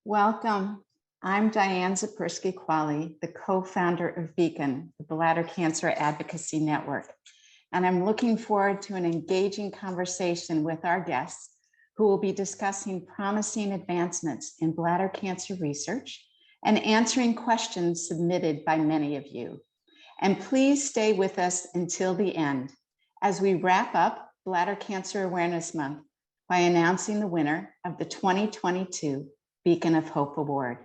Welcome. I'm Diane Zapersky-Qualley, the co-founder of Beacon, the Bladder Cancer Advocacy Network. And I'm looking forward to an engaging conversation with our guests who will be discussing promising advancements in bladder cancer research and answering questions submitted by many of you. And please stay with us until the end as we wrap up Bladder Cancer Awareness Month by announcing the winner of the 2022 Beacon of Hope Award.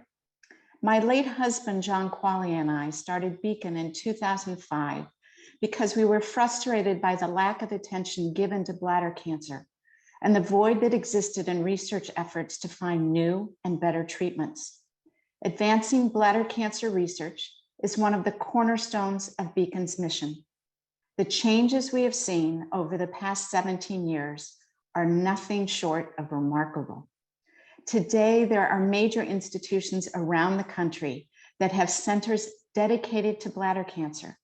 My late husband, John Qualley, and I started Beacon in 2005 because we were frustrated by the lack of attention given to bladder cancer and the void that existed in research efforts to find new and better treatments. Advancing bladder cancer research is one of the cornerstones of Beacon's mission. The changes we have seen over the past 17 years are nothing short of remarkable. Today, there are major institutions around the country that have centers dedicated to bladder cancer.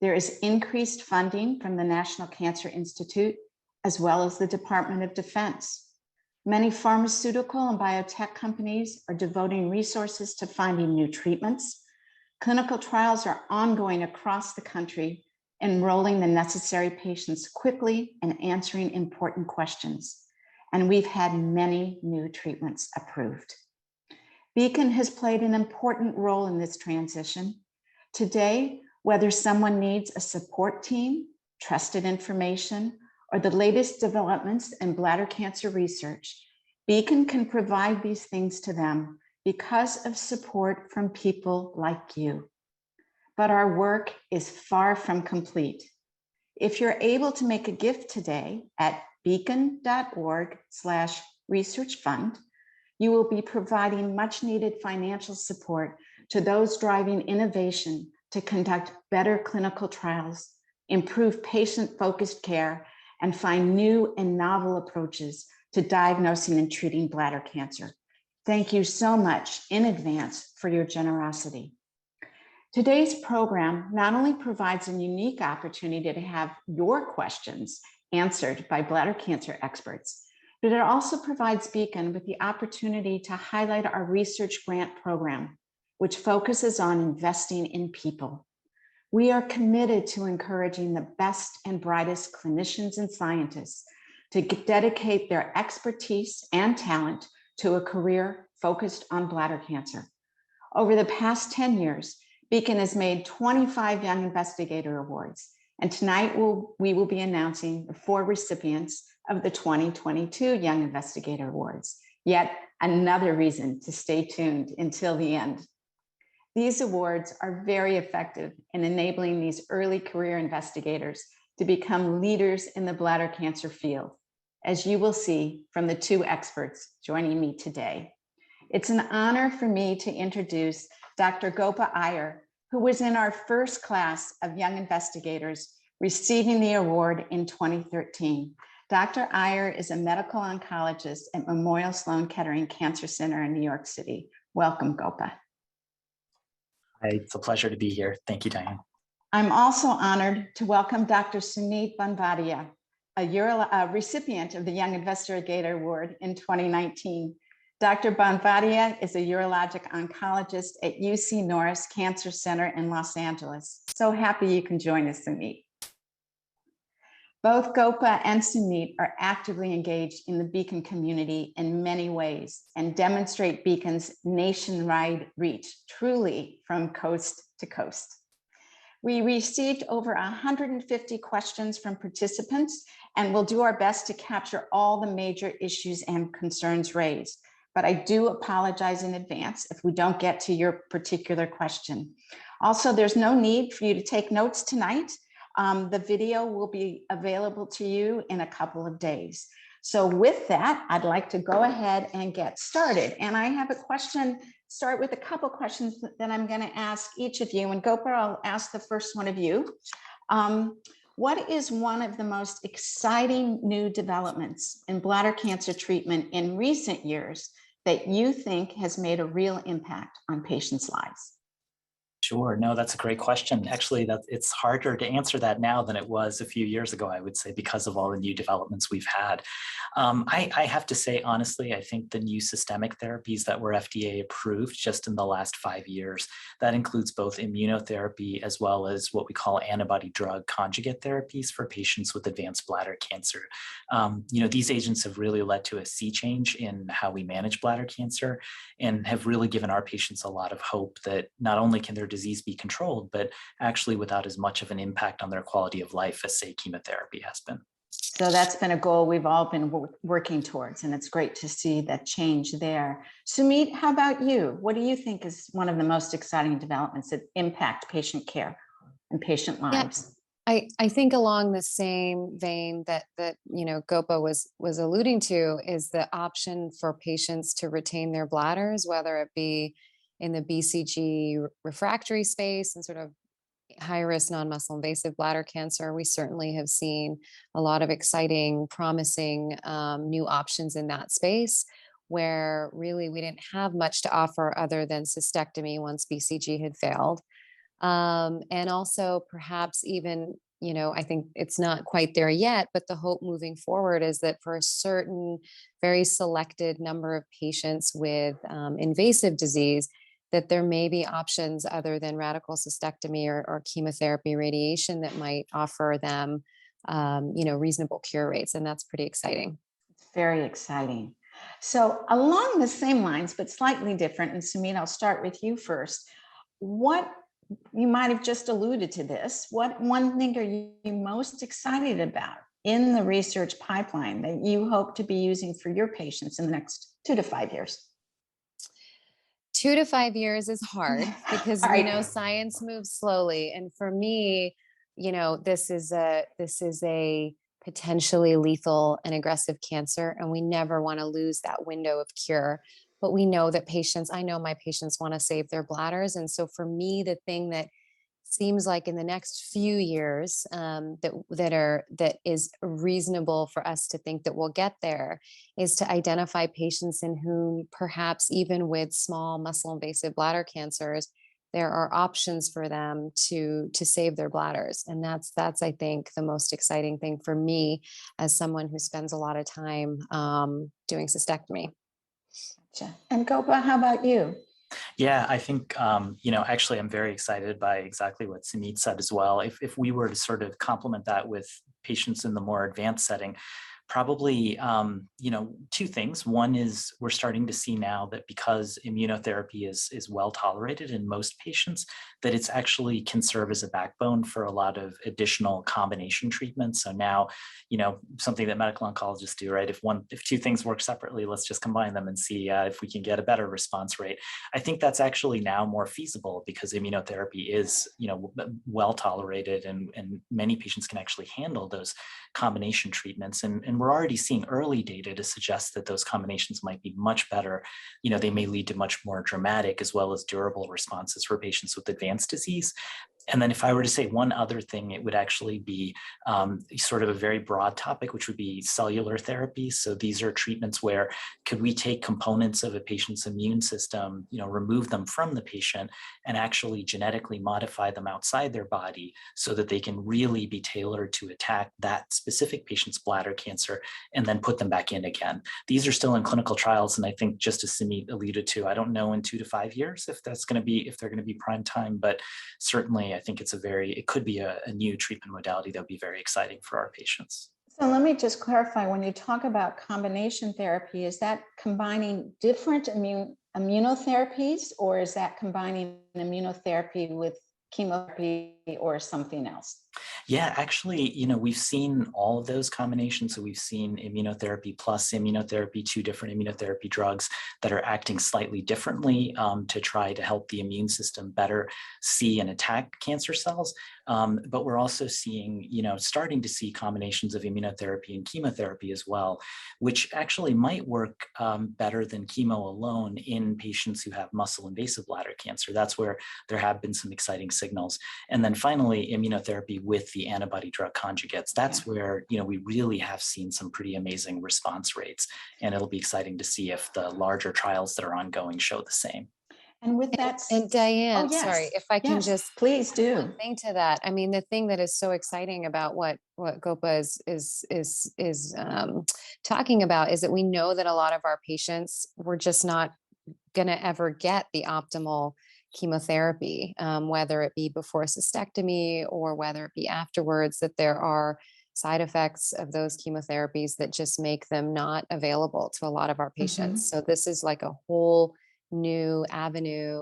There is increased funding from the National Cancer Institute, as well as the Department of Defense. Many pharmaceutical and biotech companies are devoting resources to finding new treatments. Clinical trials are ongoing across the country, enrolling the necessary patients quickly and answering important questions. And we've had many new treatments approved. Beacon has played an important role in this transition. Today, whether someone needs a support team, trusted information, or the latest developments in bladder cancer research, Beacon can provide these things to them because of support from people like you. But our work is far from complete. If you're able to make a gift today at beacon.org/research-fund, you will be providing much needed financial support to those driving innovation to conduct better clinical trials, improve patient-focused care, and find new and novel approaches to diagnosing and treating bladder cancer. Thank you so much in advance for your generosity. Today's program not only provides a unique opportunity to have your questions answered by bladder cancer experts, but it also provides Beacon with the opportunity to highlight our research grant program, which focuses on investing in people. We are committed to encouraging the best and brightest clinicians and scientists to dedicate their expertise and talent to a career focused on bladder cancer. Over the past 10 years, Beacon has made 25 Young Investigator Awards, and tonight we will be announcing the 4 recipients of the 2022 Young Investigator Awards. Yet another reason to stay tuned until the end. These awards are very effective in enabling these early career investigators to become leaders in the bladder cancer field, as you will see from the 2 experts joining me today. It's an honor for me to introduce Dr. Gopa Iyer, who was in our first class of young investigators receiving the award in 2013. Dr. Iyer is a medical oncologist at Memorial Sloan Kettering Cancer Center in New York City. Welcome, Gopa. Hi, it's a pleasure to be here. Thank you, Diane. I'm also honored to welcome Dr. Suneet Banvadia, a recipient of the Young Investigator Award in 2019. Dr. Banvadia is a urologic oncologist at UC Norris Cancer Center in Los Angeles. So happy you can join us, Suneet. Both Gopa and Suneet are actively engaged in the Beacon community in many ways and demonstrate Beacon's nationwide reach, truly from coast to coast. We received over 150 questions from participants, and we'll do our best to capture all the major issues and concerns raised. But I do apologize in advance if we don't get to your particular question. Also, there's no need for you to take notes tonight. The video will be available to you in a couple of days. So with that, I'd like to go ahead and get started. And I have a question, start with a couple questions that I'm going to ask each of you. And Gopa, I'll ask the first one of you. What is one of the most exciting new developments in bladder cancer treatment in recent years that you think has made a real impact on patients' lives? Sure. No, that's a great question. Actually, it's harder to answer that now than it was a few years ago, I would say, because of all the new developments we've had. I have to say, honestly, I think the new systemic therapies that were FDA approved just in the last 5 years, that includes both immunotherapy as well as what we call antibody drug conjugate therapies for patients with advanced bladder cancer. These agents have really led to a sea change in how we manage bladder cancer and have really given our patients a lot of hope that not only can their disease be controlled, but actually without as much of an impact on their quality of life as, say, chemotherapy has been. So that's been a goal we've all been working towards, and it's great to see that change there. Sumit, how about you? What do you think is one of the most exciting developments that impact patient care and patient lives? I think along the same vein that Gopa was alluding to is the option for patients to retain their bladders, whether it be in the BCG refractory space and sort of high risk non-muscle invasive bladder cancer. We certainly have seen a lot of exciting, promising new options in that space, where really we didn't have much to offer other than cystectomy once BCG had failed. And also perhaps even, I think it's not quite there yet, but the hope moving forward is that for a certain very selected number of patients with invasive disease, that there may be options other than radical cystectomy or chemotherapy radiation that might offer them, reasonable cure rates. And that's pretty exciting. It's very exciting. So along the same lines, but slightly different, and Sumit, I'll start with you first. What you might have just alluded to this. What one thing are you most excited about in the research pipeline that you hope to be using for your patients in the next 2 to 5 years? 2 to 5 years is hard because we know science moves slowly. And for me, this is a potentially lethal and aggressive cancer, and we never want to lose that window of cure. But we know that I know my patients want to save their bladders. And so for me, the thing that seems like in the next few years that is reasonable for us to think that we'll get there is to identify patients in whom perhaps even with small muscle invasive bladder cancers, there are options for them to save their bladders. And that's I think the most exciting thing for me as someone who spends a lot of time doing cystectomy. Gotcha. And Gopa, how about you? Yeah, I think, actually, I'm very excited by exactly what Sumit said as well. If we were to sort of complement that with patients in the more advanced setting, probably, two things. One is we're starting to see now that because immunotherapy is well tolerated in most patients, that it's actually can serve as a backbone for a lot of additional combination treatments. So now, something that medical oncologists do, right? If two things work separately, let's just combine them and see if we can get a better response rate. I think that's actually now more feasible because immunotherapy is, well tolerated and many patients can actually handle those combination treatments. And we're already seeing early data to suggest that those combinations might be much better. They may lead to much more dramatic as well as durable responses for patients with advanced disease. And then if I were to say one other thing, it would actually be sort of a very broad topic, which would be cellular therapy. So these are treatments where could we take components of a patient's immune system, remove them from the patient and actually genetically modify them outside their body so that they can really be tailored to attack that specific patient's bladder cancer and then put them back in again. These are still in clinical trials. And I think just as Sumit alluded to, I don't know in 2 to 5 years if they're going to be prime time, but certainly I think it could be a new treatment modality that would be very exciting for our patients. So let me just clarify, when you talk about combination therapy, is that combining different immunotherapies, or is that combining immunotherapy with chemotherapy or something else? Yeah, actually, we've seen all of those combinations. So we've seen immunotherapy plus immunotherapy, 2 different immunotherapy drugs that are acting slightly differently to try to help the immune system better see and attack cancer cells. But we're also seeing, starting to see combinations of immunotherapy and chemotherapy as well, which actually might work better than chemo alone in patients who have muscle invasive bladder cancer. That's where there have been some exciting signals. And then finally, immunotherapy with the antibody drug conjugates. That's where, we really have seen some pretty amazing response rates. And it'll be exciting to see if the larger trials that are ongoing show the same. And with that, And Diane, yes, sorry, if I can yes, just please add do. one thing to that. I mean, the thing that is so exciting about what GOPA is talking about is that we know that a lot of our patients were just not going to ever get the optimal chemotherapy, whether it be before cystectomy or whether it be afterwards, that there are side effects of those chemotherapies that just make them not available to a lot of our patients. So this is like a whole new avenue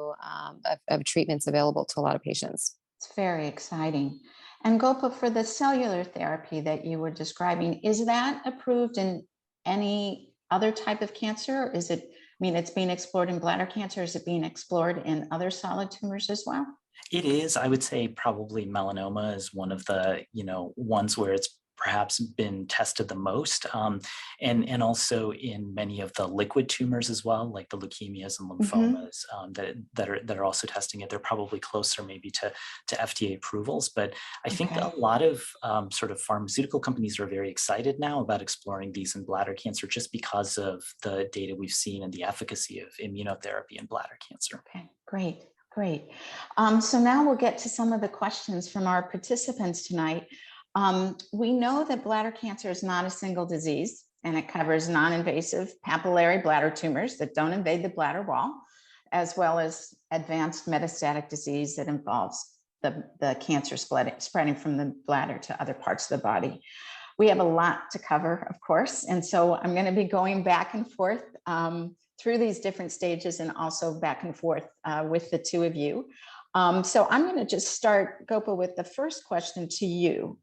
of treatments available to a lot of patients. It's very exciting. And Gopa, for the cellular therapy that you were describing, is that approved in any other type of cancer? Is it, I mean, it's being explored in bladder cancer. Is it being explored in other solid tumors as well? It is, I would say probably melanoma is one of the, ones where it's perhaps been tested the most. And also in many of the liquid tumors as well, like the leukemias and lymphomas that are also testing it. They're probably closer maybe to FDA approvals. But I think a lot of sort of pharmaceutical companies are very excited now about exploring these in bladder cancer just because of the data we've seen and the efficacy of immunotherapy in bladder cancer. Okay, great. Great. So now we'll get to some of the questions from our participants tonight. We know that bladder cancer is not a single disease, and it covers non-invasive papillary bladder tumors that don't invade the bladder wall, as well as advanced metastatic disease that involves the cancer spreading from the bladder to other parts of the body. We have a lot to cover, of course, and so I'm going to be going back and forth through these different stages and also back and forth with the two of you. So I'm going to just start, Gopa, with the first question to you.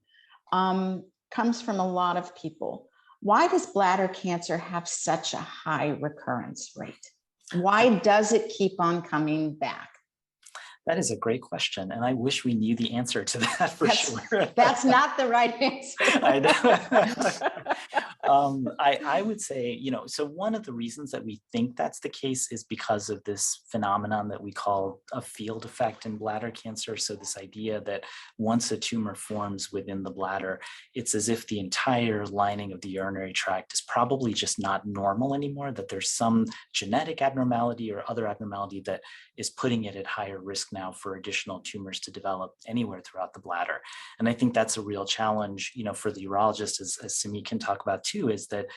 Comes from a lot of people. Why does bladder cancer have such a high recurrence rate? Why does it keep on coming back? That is a great question, and I wish we knew the answer to that for sure. That's not the right answer. I know. I would say, so one of the reasons that we think that's the case is because of this phenomenon that we call a field effect in bladder cancer. So this idea that once a tumor forms within the bladder, it's as if the entire lining of the urinary tract is probably just not normal anymore, that there's some genetic abnormality or other abnormality that is putting it at higher risk now for additional tumors to develop anywhere throughout the bladder. And I think that's a real challenge, for the urologist, as Simi can talk about too, is that,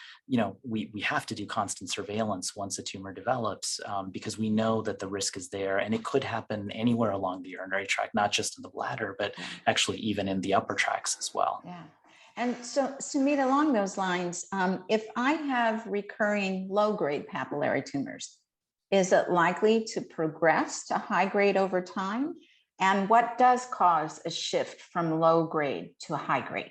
we have to do constant surveillance once a tumor develops, because we know that the risk is there, and it could happen anywhere along the urinary tract, not just in the bladder, but actually even in the upper tracts as well. Yeah. And so, Sumit, along those lines, if I have recurring low-grade papillary tumors, is it likely to progress to high grade over time? And what does cause a shift from low grade to high grade?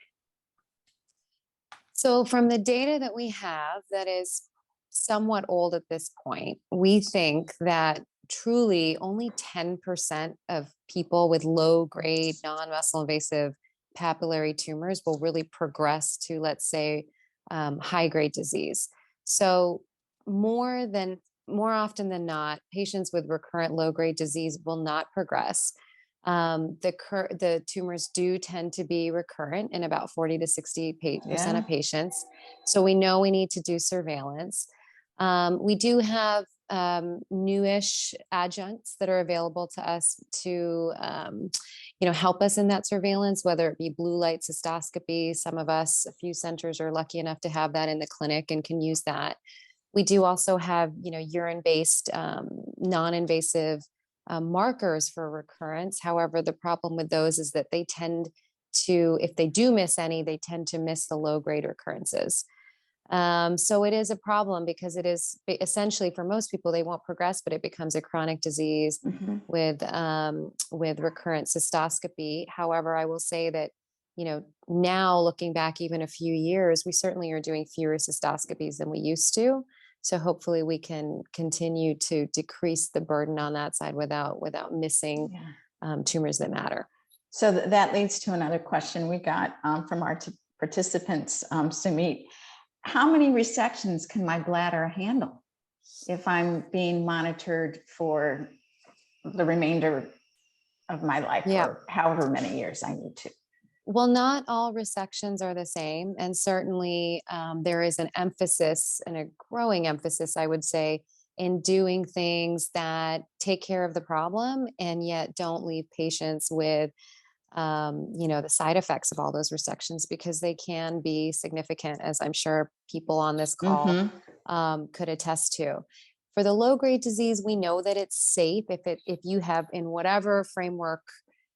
So from the data that we have that is somewhat old at this point, we think that truly only 10% of people with low grade non-muscle invasive papillary tumors will really progress to, let's say, high grade disease. So more often than not, patients with recurrent low-grade disease will not progress. The tumors do tend to be recurrent in about 40 to 60% of patients. So we know we need to do surveillance. We do have newish adjuncts that are available to us to help us in that surveillance, whether it be blue light cystoscopy. Some of us, a few centers, are lucky enough to have that in the clinic and can use that. We do also have, urine-based, non-invasive markers for recurrence. However, the problem with those is that they tend to, if they do miss any, they tend to miss the low-grade recurrences. So it is a problem because it is essentially, for most people, they won't progress, but it becomes a chronic disease with recurrent cystoscopy. However, I will say that, now looking back even a few years, we certainly are doing fewer cystoscopies than we used to. So hopefully we can continue to decrease the burden on that side without missing tumors that matter. So that leads to another question we got from our participants, Sumit. How many resections can my bladder handle if I'm being monitored for the remainder of my life or however many years I need to? Well, not all resections are the same. And certainly there is an emphasis and a growing emphasis, I would say, in doing things that take care of the problem and yet don't leave patients with the side effects of all those resections, because they can be significant, as I'm sure people on this call Mm-hmm. could attest to. For the low grade disease, we know that it's safe if you have, in whatever framework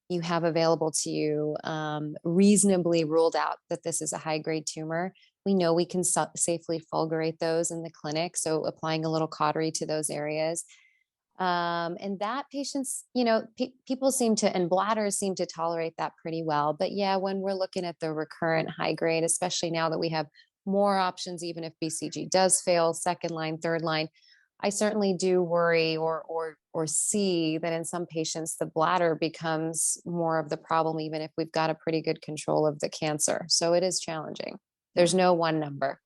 you have available to you, reasonably ruled out that this is a high grade tumor. We know we can safely fulgurate those in the clinic. So applying a little cautery to those areas. And that patients, people seem to, and bladders seem to tolerate that pretty well. But yeah, when we're looking at the recurrent high grade, especially now that we have more options, even if BCG does fail, second line, third line, I certainly do worry or see that in some patients, the bladder becomes more of the problem, even if we've got a pretty good control of the cancer. So it is challenging. There's no one number,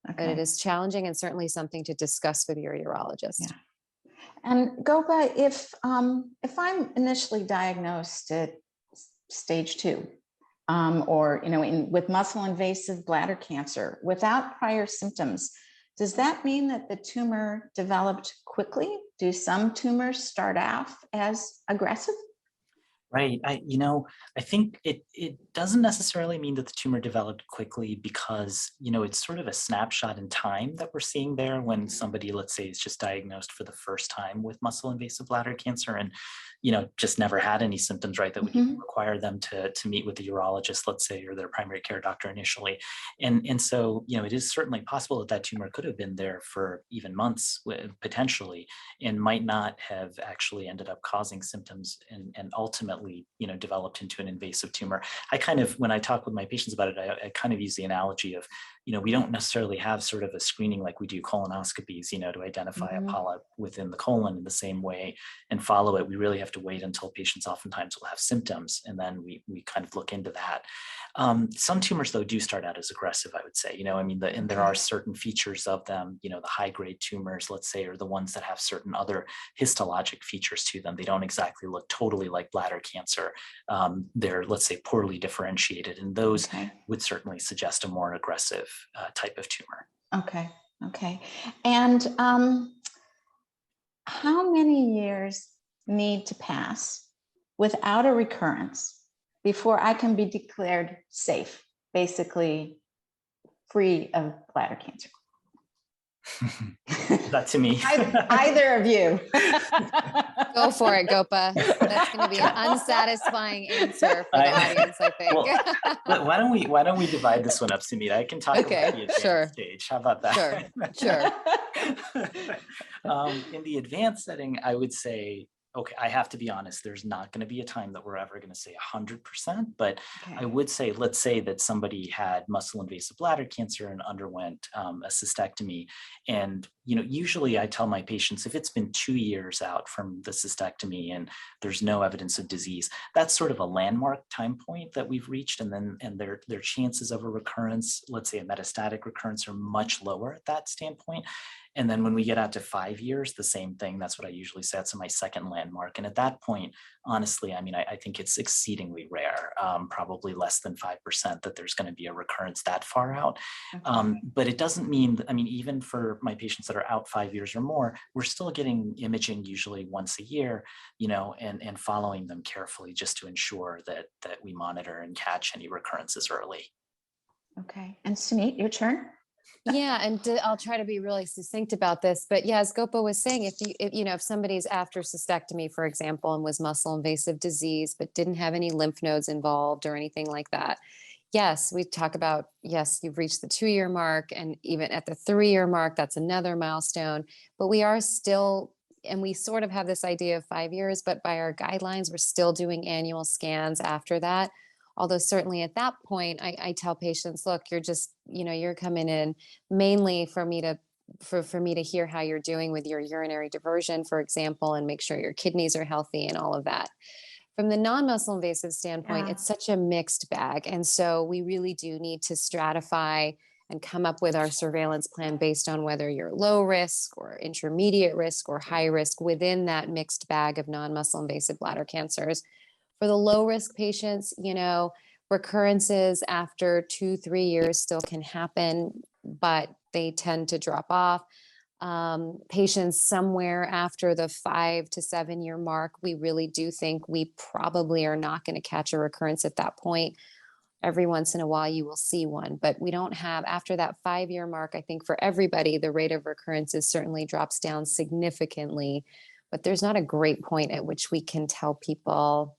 but it is challenging and certainly something to discuss with your urologist. Yeah. And Gopa, if I'm initially diagnosed at stage 2, or with muscle invasive bladder cancer without prior symptoms, does that mean that the tumor developed quickly? Do some tumors start off as aggressive? Right. I think it doesn't necessarily mean that the tumor developed quickly, because, it's sort of a snapshot in time that we're seeing there when somebody, let's say, is just diagnosed for the first time with muscle invasive bladder cancer and, just never had any symptoms, right, that would even require them to meet with the urologist, let's say, or their primary care doctor initially. And so, it is certainly possible that tumor could have been there for even months potentially, and might not have actually ended up causing symptoms and ultimately, developed into an invasive tumor. When I talk with my patients about it, I kind of use the analogy of, we don't necessarily have sort of a screening like we do colonoscopies, to identify a polyp within the colon in the same way and follow it. We really have to wait until patients oftentimes will have symptoms, and then we kind of look into that. Some tumors, though, do start out as aggressive, I would say, and there are certain features of them, the high grade tumors, let's say, are the ones that have certain other histologic features to them. They don't exactly look totally like bladder cancer. They're, let's say, poorly differentiated, and those would certainly suggest a more aggressive type of tumor. Okay. And how many years need to pass without a recurrence before I can be declared safe, basically free of bladder cancer? That to me. Either of you. Go for it, Gopa. That's going to be an unsatisfying answer for the audience, I think. Well, why don't we divide this one up, Sumita? I can talk about the advanced stage. How about that? Sure. In the advanced setting, I would say, okay, I have to be honest, there's not going to be a time that we're ever going to say 100%, but I would say, let's say that somebody had muscle invasive bladder cancer and underwent a cystectomy. And, usually I tell my patients, if it's been 2 years out from the cystectomy and there's no evidence of disease, that's sort of a landmark time point that we've reached. And their chances of a recurrence, let's say a metastatic recurrence, are much lower at that standpoint. And then when we get out to 5 years, the same thing. That's what I usually say. That's my second landmark. And at that point, honestly, I think it's exceedingly rare, probably less than 5% that there's going to be a recurrence that far out. But it doesn't mean, even for my patients that are out 5 years or more, we're still getting imaging usually once a year, and following them carefully just to ensure that we monitor and catch any recurrences early. Okay. And Sunit, your turn. Yeah, and I'll try to be really succinct about this, but yeah, as Gopa was saying, if somebody's after cystectomy, for example, and was muscle invasive disease, but didn't have any lymph nodes involved or anything like that, yes, we talk about, yes, you've reached the 2-year mark, and even at the 3-year mark, that's another milestone, but we are still, and we sort of have this idea of 5 years, but by our guidelines, we're still doing annual scans after that. Although certainly at that point, I tell patients, look, you're just, you're coming in mainly for me to hear how you're doing with your urinary diversion, for example, and make sure your kidneys are healthy and all of that. From the non-muscle invasive standpoint, it's such a mixed bag. And so we really do need to stratify and come up with our surveillance plan based on whether you're low risk or intermediate risk or high risk within that mixed bag of non-muscle invasive bladder cancers. For the low risk patients, recurrences after 2-3 years still can happen, but they tend to drop off. Patients somewhere after the 5 to 7 year mark, we really do think we probably are not going to catch a recurrence at that point. Every once in a while you will see one, but we don't have, after that 5 year mark, I think for everybody, the rate of recurrences certainly drops down significantly, but there's not a great point at which we can tell people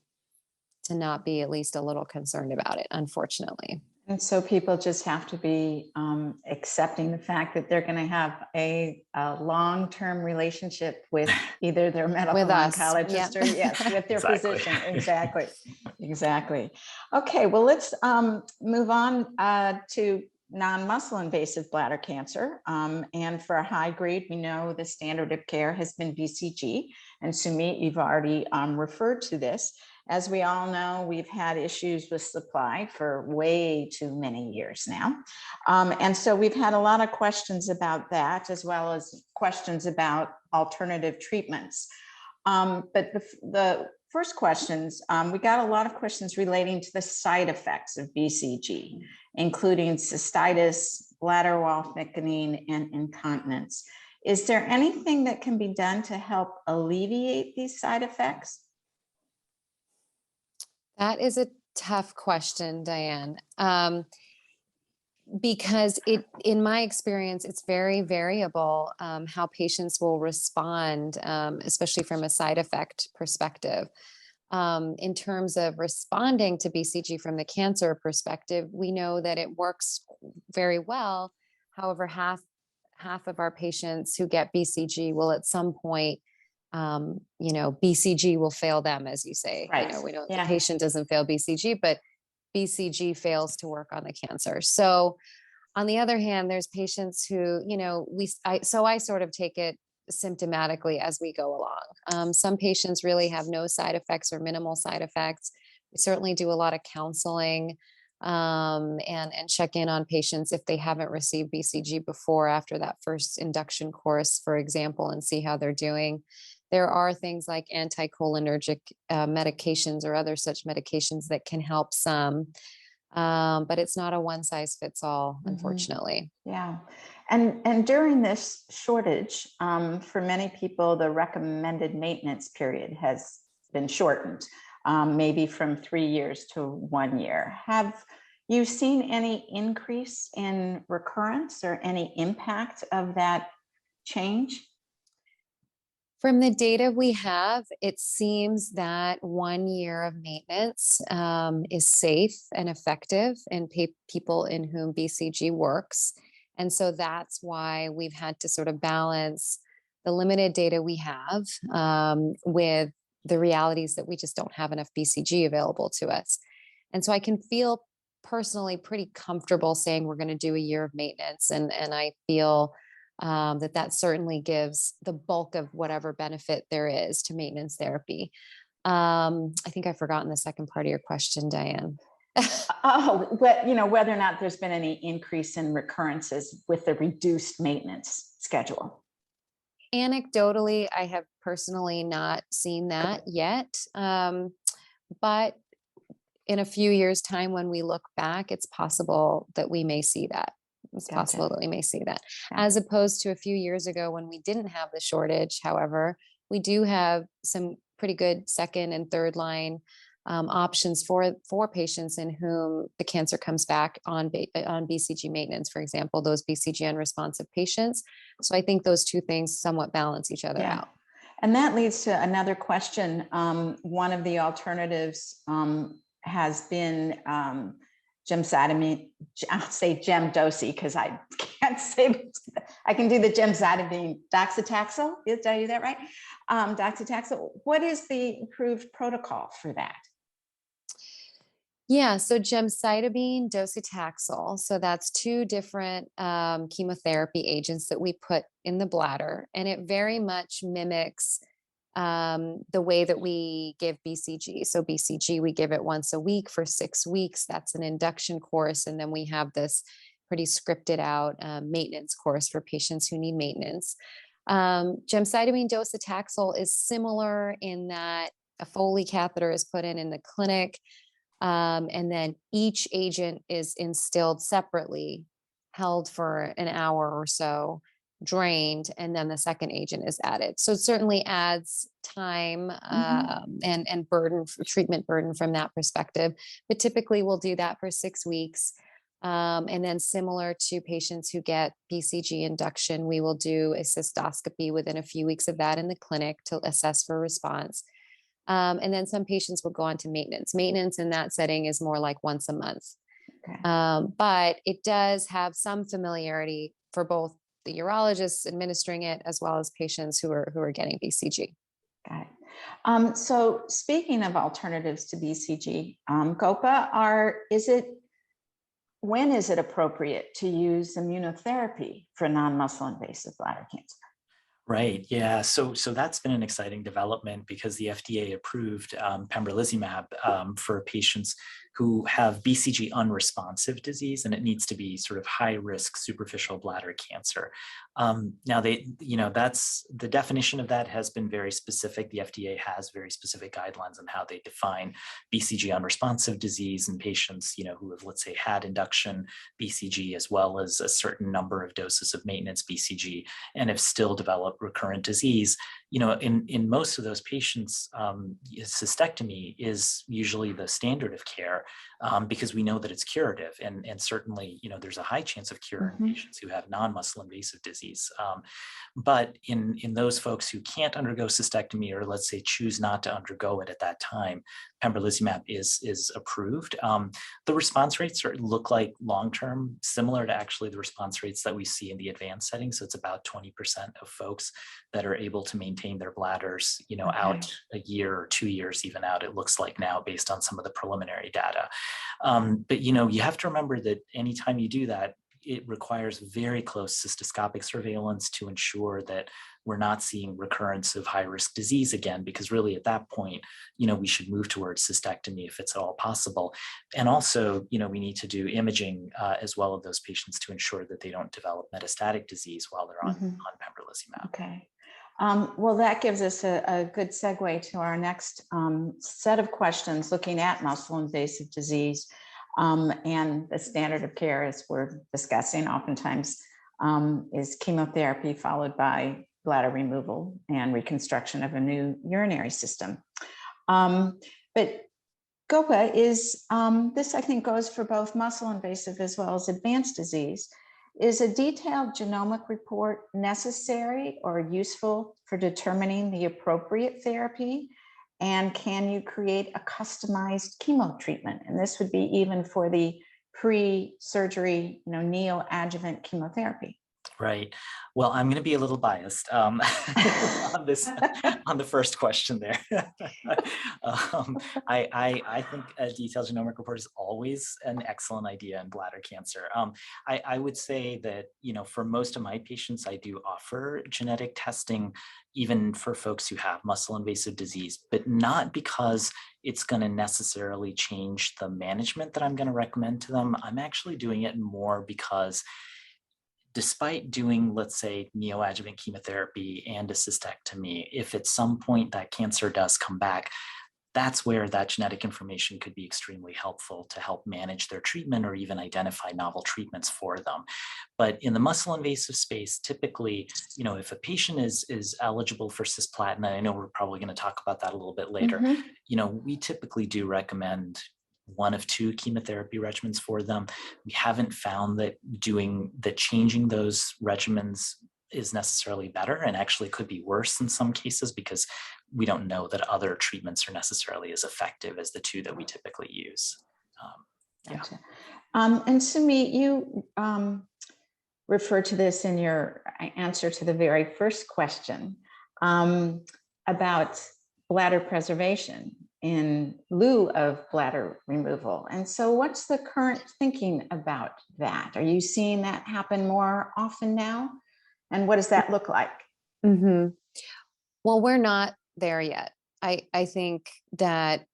to not be at least a little concerned about it, unfortunately. And so people just have to be accepting the fact that they're going to have a long-term relationship with either their medical With us, oncologist or yes, with their Exactly. physician. Exactly. Exactly. Okay, well, let's move on to non-muscle invasive bladder cancer. And for a high grade, we know the standard of care has been BCG. And Sumit, you've already referred to this. As we all know, we've had issues with supply for way too many years now. And so we've had a lot of questions about that, as well as questions about alternative treatments. But the first questions, we got a lot of questions relating to the side effects of BCG, including cystitis, bladder wall thickening, and incontinence. Is there anything that can be done to help alleviate these side effects? That is a tough question, Diane. Because in my experience, it's very variable how patients will respond, especially from a side effect perspective. In terms of responding to BCG from the cancer perspective, we know that it works very well. However, half of our patients who get BCG will at some point, BCG will fail them, as you say. Right. We know Yeah. the patient doesn't fail BCG, but BCG fails to work on the cancer. So on the other hand, there's patients who, I sort of take it symptomatically as we go along. Some patients really have no side effects or minimal side effects. We certainly do a lot of counseling and check in on patients if they haven't received BCG before, after that first induction course, for example, and see how they're doing. There are things like anticholinergic medications or other such medications that can help some, but it's not a one size fits all, unfortunately. Yeah. And during this shortage, for many people, the recommended maintenance period has been shortened, maybe from 3 years to 1 year. Have you seen any increase in recurrence or any impact of that change? From the data we have, it seems that 1 year of maintenance is safe and effective in people in whom BCG works. And so that's why we've had to sort of balance the limited data we have with the realities that we just don't have enough BCG available to us. And so I can feel personally pretty comfortable saying we're going to do a year of maintenance. And I feel that certainly gives the bulk of whatever benefit there is to maintenance therapy. I think I've forgotten the second part of your question, Diane. Whether or not there's been any increase in recurrences with the reduced maintenance schedule. Anecdotally, I have personally not seen that yet. But in a few years' time, when we look back, it's possible that we may see that. It's possible that we may see that. Yeah. As opposed to a few years ago when we didn't have the shortage. However, we do have some pretty good second and third line options for patients in whom the cancer comes back on BCG maintenance, for example, those BCG unresponsive patients. So I think those two things somewhat balance each other out. And that leads to another question. One of the alternatives has been gemcitabine. I'll say gemdosi because I can't say. I can do the gemcitabine, docetaxel. Did I do that right? Docetaxel. What is the approved protocol for that? Yeah, so gemcitabine, docetaxel. So that's two different chemotherapy agents that we put in the bladder, and it very much mimics the way that we give BCG. So BCG, we give it once a week for 6 weeks. That's an induction course. And then we have this pretty scripted out maintenance course for patients who need maintenance. Gemcitabine docetaxel is similar in that a Foley catheter is put in the clinic. And then each agent is instilled separately, held for an hour or so. drained, and then the second agent is added. So it certainly adds time and burden, treatment burden from that perspective. But typically we'll do that for 6 weeks. And then similar to patients who get BCG induction, we will do a cystoscopy within a few weeks of that in the clinic to assess for response. And then some patients will go on to maintenance. Maintenance in that setting is more like once a month. Okay. But it does have some familiarity for both the urologists administering it as well as patients who are getting BCG. Got it. So speaking of alternatives to BCG, GOPA, when is it appropriate to use immunotherapy for non-muscle invasive bladder cancer? Right. Yeah. So that's been an exciting development because the FDA approved pembrolizumab for patients who have BCG unresponsive disease, and it needs to be sort of high risk superficial bladder cancer. Now that's the definition of that has been very specific. The FDA has very specific guidelines on how they define BCG unresponsive disease in patients, who have, let's say, had induction BCG as well as a certain number of doses of maintenance BCG and have still developed recurrent disease. In most of those patients, cystectomy is usually the standard of care because we know that it's curative, and certainly, there's a high chance of cure in patients who have non-muscle invasive disease. But in those folks who can't undergo cystectomy, or let's say choose not to undergo it at that time, pembrolizumab is approved. The response rates look like long-term, similar to actually the response rates that we see in the advanced setting. So it's about 20% of folks that are able to maintain their bladders, out a year or 2 years, even out, it looks like now, based on some of the preliminary data. But, you have to remember that anytime you do that, it requires very close cystoscopic surveillance to ensure that we're not seeing recurrence of high-risk disease again, because really at that point, we should move towards cystectomy if it's at all possible. And also, we need to do imaging as well of those patients to ensure that they don't develop metastatic disease while they're on pembrolizumab. Okay. Well, that gives us a good segue to our next set of questions looking at muscle invasive disease. And the standard of care, as we're discussing oftentimes, is chemotherapy followed by bladder removal and reconstruction of a new urinary system. But GOPA is, this I think goes for both muscle invasive as well as advanced disease. Is a detailed genomic report necessary or useful for determining the appropriate therapy? And can you create a customized chemo treatment? And this would be even for the pre-surgery, neoadjuvant chemotherapy. Right. Well, I'm going to be a little biased on the first question there. I think a detailed genomic report is always an excellent idea in bladder cancer. I would say that, for most of my patients, I do offer genetic testing, even for folks who have muscle invasive disease, but not because it's going to necessarily change the management that I'm going to recommend to them. I'm actually doing it more because despite doing, let's say, neoadjuvant chemotherapy and a cystectomy, if at some point that cancer does come back, that's where that genetic information could be extremely helpful to help manage their treatment or even identify novel treatments for them. But in the muscle invasive space, typically, if a patient is eligible for cisplatin, and I know we're probably going to talk about that a little bit later, we typically do recommend one of two chemotherapy regimens for them. We haven't found that changing those regimens is necessarily better, and actually could be worse in some cases because we don't know that other treatments are necessarily as effective as the two that we typically use. Gotcha. And Sumi, you referred to this in your answer to the very first question about bladder preservation in lieu of bladder removal. And so what's the current thinking about that? Are you seeing that happen more often now? And what does that look like? Well, we're not there yet. I think that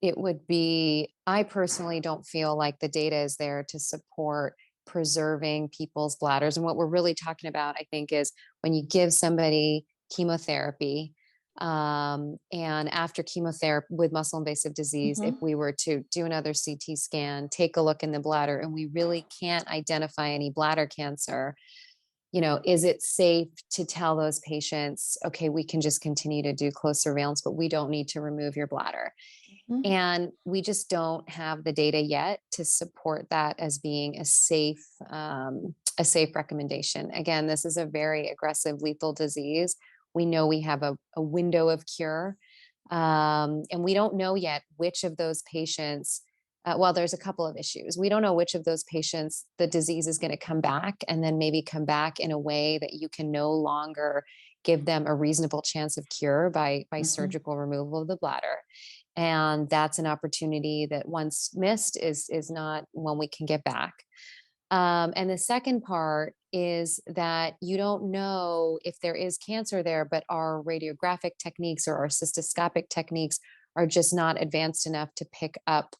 it would be, I personally don't feel like the data is there to support preserving people's bladders. And what we're really talking about, I think, is when you give somebody chemotherapy, and after chemotherapy with muscle invasive disease, if we were to do another CT scan, take a look in the bladder, and we really can't identify any bladder cancer, is it safe to tell those patients, okay, we can just continue to do close surveillance, but we don't need to remove your bladder? Mhm. And we just don't have the data yet to support that as being a safe recommendation. Again, this is a very aggressive, lethal disease. We know we have a window of cure, and we don't know yet which of those patients. Well, there's a couple of issues. We don't know which of those patients the disease is going to come back, and then maybe come back in a way that you can no longer give them a reasonable chance of cure by Mhm. surgical removal of the bladder. And that's an opportunity that once missed is not one we can get back. And the second part is that you don't know if there is cancer there, but our radiographic techniques or our cystoscopic techniques are just not advanced enough to pick up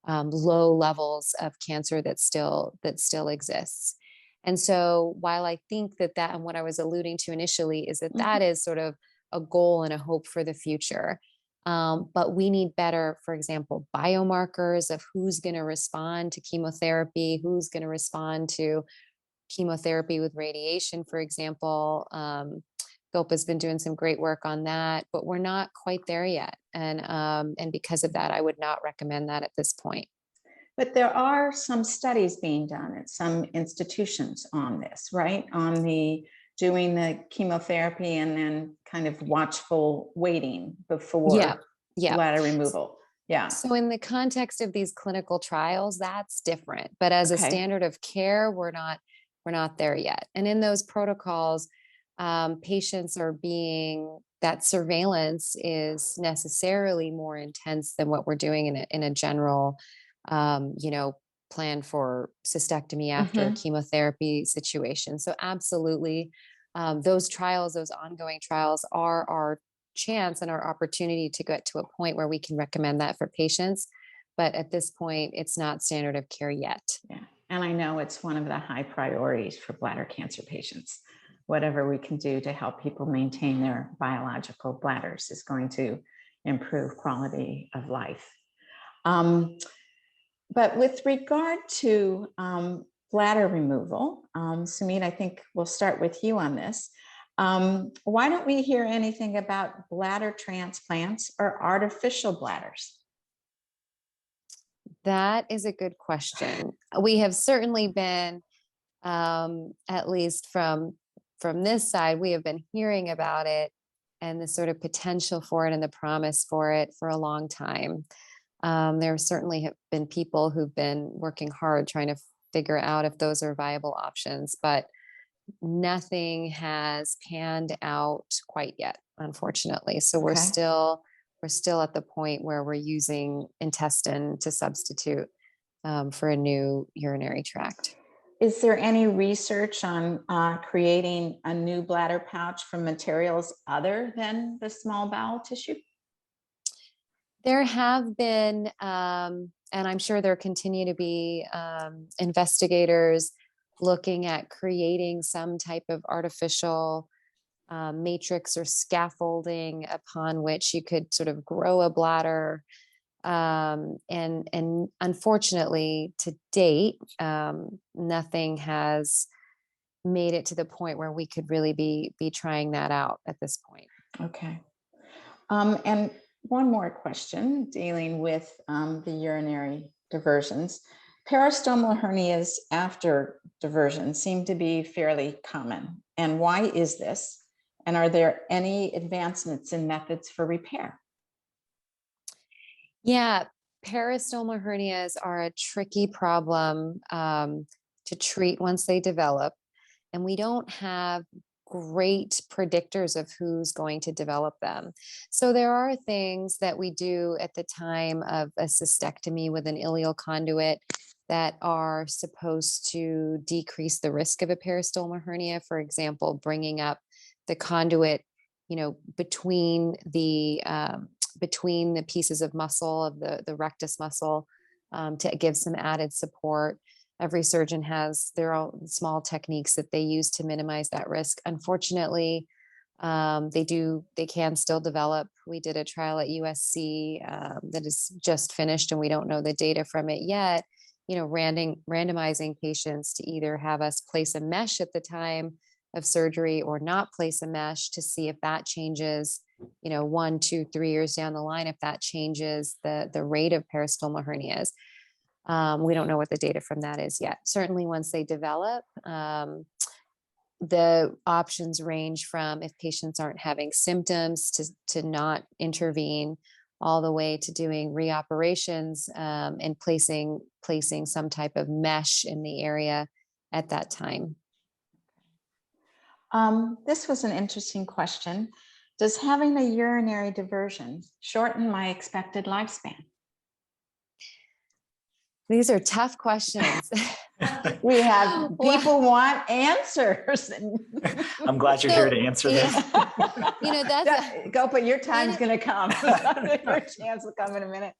low levels of cancer that still exists. And so while I think that and what I was alluding to initially is that Mhm. is sort of a goal and a hope for the future. But we need better, for example, biomarkers of who's going to respond to chemotherapy, who's going to respond to chemotherapy with radiation, for example. GOPA's been doing some great work on that, but we're not quite there yet. And because of that, I would not recommend that at this point. But there are some studies being done at some institutions on this, right? On doing the chemotherapy and then kind of watchful waiting before Yeah. bladder removal. Yeah. So in the context of these clinical trials, that's different. But as a Okay. standard of care, we're not there yet. And in those protocols, patients are that surveillance is necessarily more intense than what we're doing in a general, plan for cystectomy after Mhm. chemotherapy situation. So absolutely, those ongoing trials are our chance and our opportunity to get to a point where we can recommend that for patients. But at this point, it's not standard of care yet. Yeah. And I know it's one of the high priorities for bladder cancer patients. Whatever we can do to help people maintain their biological bladders is going to improve quality of life. But with regard to bladder removal, Sumit, I think we'll start with you on this. Why don't we hear anything about bladder transplants or artificial bladders? That is a good question. We have certainly been, at least from this side, we have been hearing about it and the sort of potential for it and the promise for it for a long time. There certainly have been people who've been working hard trying to figure out if those are viable options, but nothing has panned out quite yet, unfortunately. So we're Okay. still at the point where we're using intestine to substitute for a new urinary tract. Is there any research on creating a new bladder pouch from materials other than the small bowel tissue? There have been, and I'm sure there continue to be, investigators looking at creating some type of artificial matrix or scaffolding upon which you could sort of grow a bladder. And unfortunately, to date, nothing has made it to the point where we could really be trying that out at this point. Okay. And one more question dealing with the urinary diversions. Peristomal hernias after diversion seem to be fairly common. And why is this? And are there any advancements in methods for repair? Yeah, peristomal hernias are a tricky problem to treat once they develop. And we don't have great predictors of who's going to develop them. So there are things that we do at the time of a cystectomy with an ileal conduit that are supposed to decrease the risk of a peristomal hernia. For example, bringing up the conduit, between the pieces of muscle of the rectus muscle to give some added support. Every surgeon has their own small techniques that they use to minimize that risk. Unfortunately, they can still develop. We did a trial at USC that is just finished and we don't know the data from it yet. Randomizing patients to either have us place a mesh at the time of surgery or not place a mesh to see if that changes, 1, 2, 3 years down the line, if that changes the rate of peristomal hernias. We don't know what the data from that is yet. Certainly once they develop, the options range from, if patients aren't having symptoms, to not intervene, all the way to doing reoperations and placing some type of mesh in the area at that time. This was an interesting question. Does having a urinary diversion shorten my expected lifespan? These are tough questions. We have people want answers. I'm glad you're here to answer this. Gopa, your time's going to come. Your chance will come in a minute.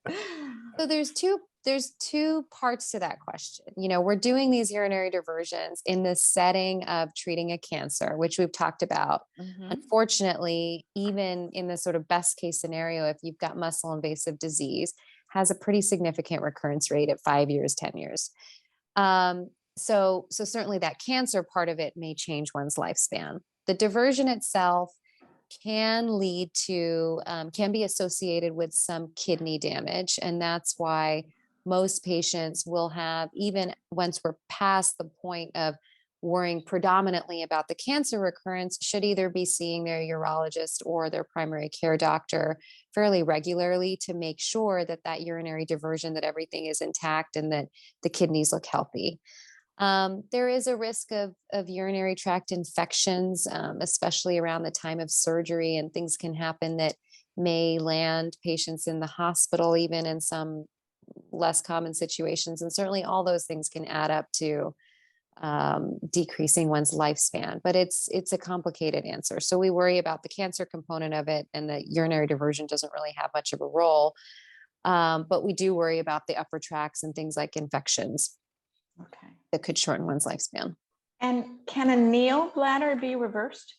So there's two parts to that question. We're doing these urinary diversions in the setting of treating a cancer, which we've talked about. Mm-hmm. Unfortunately, even in the sort of best case scenario, if you've got muscle invasive disease, has a pretty significant recurrence rate at 5 years, 10 years. So certainly that cancer part of it may change one's lifespan. The diversion itself can lead to, can be associated with some kidney damage. And that's why most patients will have, even once we're past the point of worrying predominantly about the cancer recurrence, should either be seeing their urologist or their primary care doctor fairly regularly to make sure that urinary diversion, that everything is intact and that the kidneys look healthy. There is a risk of urinary tract infections, especially around the time of surgery, and things can happen that may land patients in the hospital, even in some less common situations. And certainly all those things can add up to decreasing one's lifespan, but it's a complicated answer. So we worry about the cancer component of it, and the urinary diversion doesn't really have much of a role. But we do worry about the upper tracts and things like infections. Okay. That could shorten one's lifespan. And can a neobladder be reversed?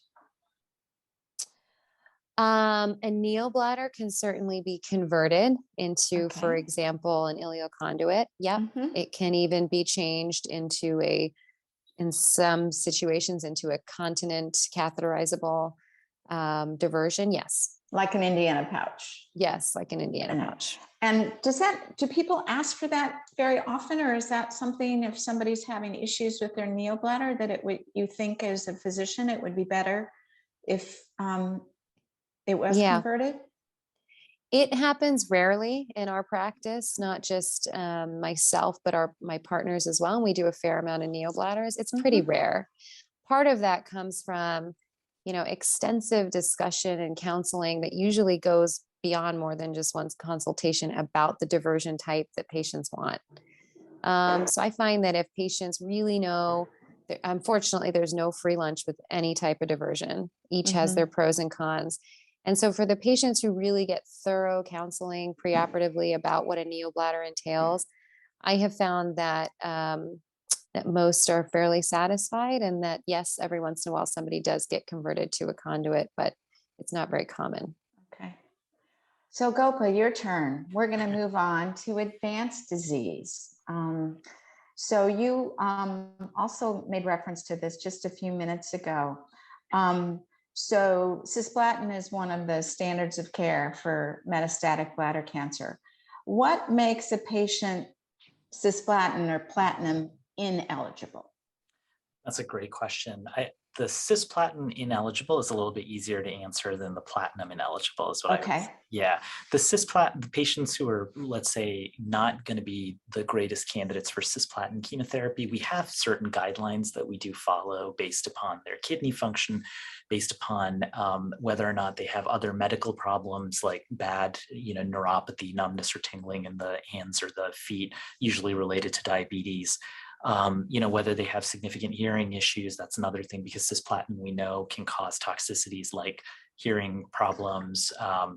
A neobladder can certainly be converted into, for example, an ileoconduit. Yep. Mm-hmm. It can even be changed into in some situations, into a continent catheterizable diversion. Yes. Like an Indiana pouch. Yes, like an Indiana pouch. And do people ask for that very often, or is that something, if somebody's having issues with their neobladder, that you think as a physician it would be better if it was converted? It happens rarely in our practice, not just myself, but my partners as well. And we do a fair amount of neobladders. It's pretty rare. Part of that comes from extensive discussion and counseling that usually goes beyond more than just one's consultation about the diversion type that patients want. So I find that if patients really know, unfortunately, there's no free lunch with any type of diversion. Each has their pros and cons. And so for the patients who really get thorough counseling preoperatively about what a neobladder entails, I have found that that most are fairly satisfied, and that, yes, every once in a while somebody does get converted to a conduit, but it's not very common. Okay. So Gopa, your turn. We're going to move on to advanced disease. So you also made reference to this just a few minutes ago. So cisplatin is one of the standards of care for metastatic bladder cancer. What makes a patient cisplatin or platinum ineligible? That's a great question. The cisplatin ineligible is a little bit easier to answer than the platinum ineligible, is what I would say. Yeah. The patients who are, let's say, not going to be the greatest candidates for cisplatin chemotherapy, we have certain guidelines that we do follow based upon their kidney function, based upon whether or not they have other medical problems like bad, neuropathy, numbness or tingling in the hands or the feet, usually related to diabetes. Whether they have significant hearing issues, that's another thing, because cisplatin, we know, can cause toxicities like hearing problems,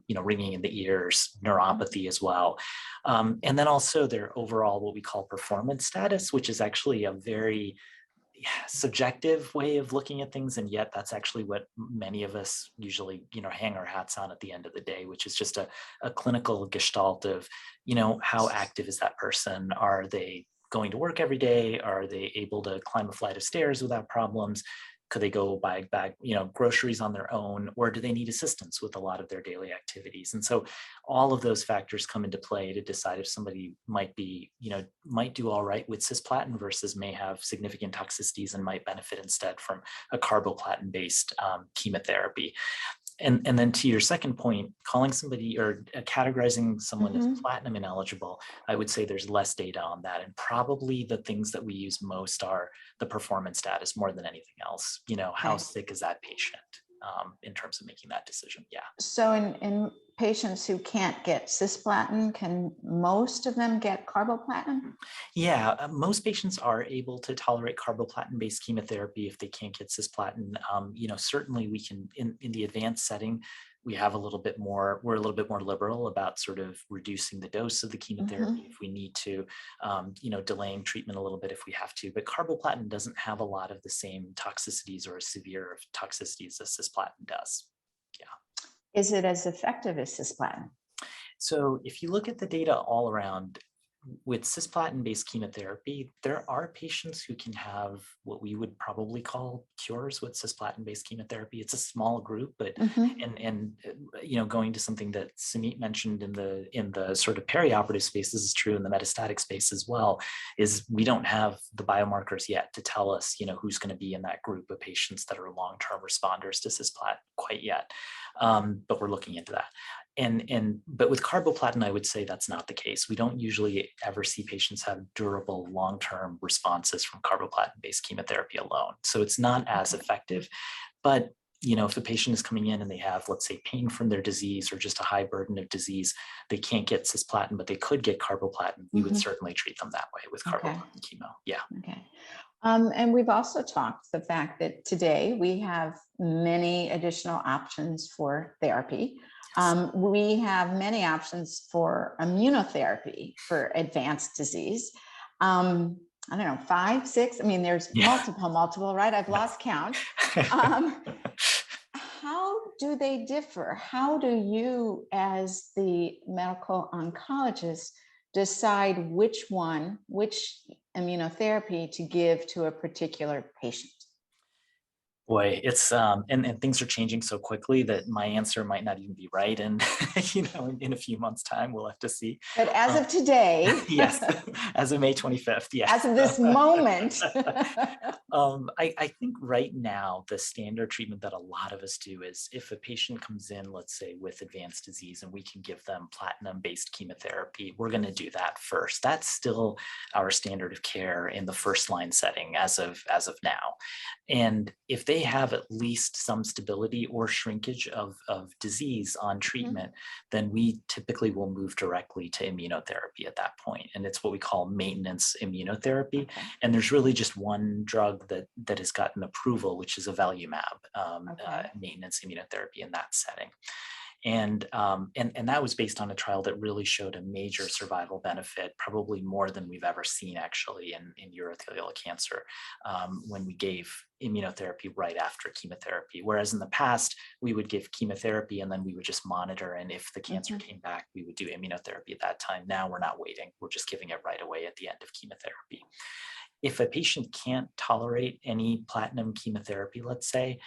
ringing in the ears, neuropathy as well. And then also their overall, what we call performance status, which is actually a very subjective way of looking at things. And yet that's actually what many of us usually, hang our hats on at the end of the day, which is just a clinical gestalt of, how active is that person? Are they going to work every day? Are they able to climb a flight of stairs without problems? Could they go buy bag, groceries on their own, or do they need assistance with a lot of their daily activities? And so all of those factors come into play to decide if somebody might do all right with cisplatin versus may have significant toxicities and might benefit instead from a carboplatin-based chemotherapy. And then to your second point, calling somebody or categorizing someone as platinum ineligible, I would say there's less data on that. And probably the things that we use most are the performance status more than anything else. How sick is that patient in terms of making that decision? Yeah. So in patients who can't get cisplatin, can most of them get carboplatin? Yeah, most patients are able to tolerate carboplatin-based chemotherapy if they can't get cisplatin. Certainly we can, in the advanced setting, we're a little bit more liberal about sort of reducing the dose of the chemotherapy if we need to, delaying treatment a little bit if we have to. But carboplatin doesn't have a lot of the same toxicities or severe toxicities as cisplatin does. Yeah. Is it as effective as cisplatin? So if you look at the data all around, with cisplatin-based chemotherapy, there are patients who can have what we would probably call cures with cisplatin-based chemotherapy. It's a small group, but going to something that Sumit mentioned in the sort of perioperative space, this is true in the metastatic space as well, is we don't have the biomarkers yet to tell us, who's going to be in that group of patients that are long-term responders to cisplatin quite yet. But we're looking into that. But with carboplatin, I would say that's not the case. We don't usually ever see patients have durable long-term responses from carboplatin-based chemotherapy alone. So it's not as effective. But if the patient is coming in and they have, let's say, pain from their disease or just a high burden of disease, they can't get cisplatin, but they could get carboplatin, we would certainly treat them that way with carboplatin chemo. Yeah. Okay. And we've also talked the fact that today we have many additional options for therapy. We have many options for immunotherapy for advanced disease. I don't know, 5, 6. I mean, there's multiple, right? I've lost count. How do they differ? How do you, as the medical oncologist, decide which immunotherapy to give to a particular patient? Boy, it's and things are changing so quickly that my answer might not even be right. And in a few months' time, we'll have to see. But as of today, yes, as of May 25th, yes. As of this moment. I think right now the standard treatment that a lot of us do is if a patient comes in, let's say, with advanced disease, and we can give them platinum-based chemotherapy, we're going to do that first. That's still our standard of care in the first-line setting as of now. And if they have at least some stability or shrinkage of disease on treatment, then we typically will move directly to immunotherapy at that point. And it's what we call maintenance immunotherapy. And there's really just one drug that has gotten approval, which is avelumab, maintenance immunotherapy in that setting. And that was based on a trial that really showed a major survival benefit, probably more than we've ever seen actually in urothelial cancer, when we gave immunotherapy right after chemotherapy. Whereas in the past, we would give chemotherapy and then we would just monitor. And if the cancer came back, we would do immunotherapy at that time. Now we're not waiting. We're just giving it right away at the end of chemotherapy. If a patient can't tolerate any platinum chemotherapy, let's say,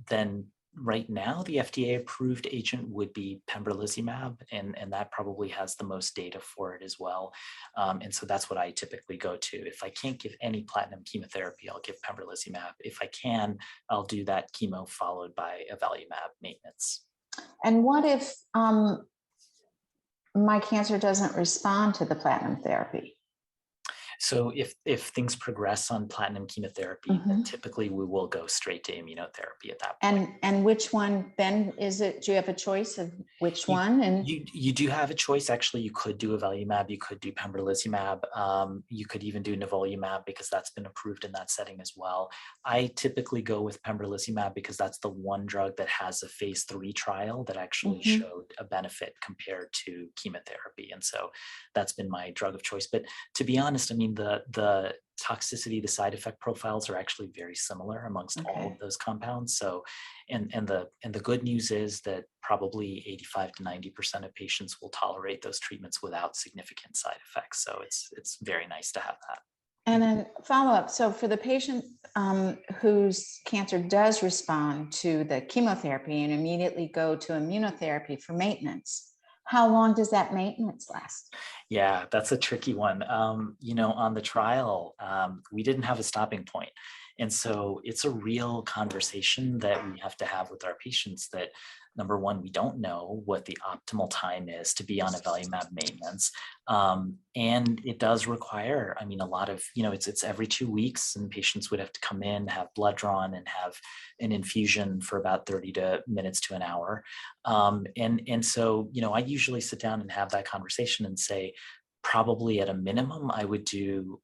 then right now, the FDA approved agent would be pembrolizumab, and that probably has the most data for it as well. And so that's what I typically go to. If I can't give any platinum chemotherapy, I'll give pembrolizumab. If I can, I'll do that chemo followed by avelumab maintenance. And what if my cancer doesn't respond to the platinum therapy? So if things progress on platinum chemotherapy, then typically we will go straight to immunotherapy at that point. And which one then is it? Do you have a choice of which one? And you do have a choice. Actually, you could do avelumab, you could do pembrolizumab, you could even do nivolumab because that's been approved in that setting as well. I typically go with pembrolizumab because that's the one drug that has a phase 3 trial that actually showed a benefit compared to chemotherapy. And so that's been my drug of choice. But to be honest, I mean, the toxicity, the side effect profiles are actually very similar amongst all of those compounds. So, and the good news is that probably 85 to 90% of patients will tolerate those treatments without significant side effects. So it's very nice to have that. And then follow up. So for the patient whose cancer does respond to the chemotherapy and immediately go to immunotherapy for maintenance, how long does that maintenance last? Yeah, that's a tricky one. On the trial, we didn't have a stopping point. And so it's a real conversation that we have to have with our patients that number one, we don't know what the optimal time is to be on avelumab maintenance. And it does require, a lot of, it's every 2 weeks and patients would have to come in, have blood drawn and have an infusion for about 30 minutes to an hour. And so, I usually sit down and have that conversation and say, probably at a minimum, I would do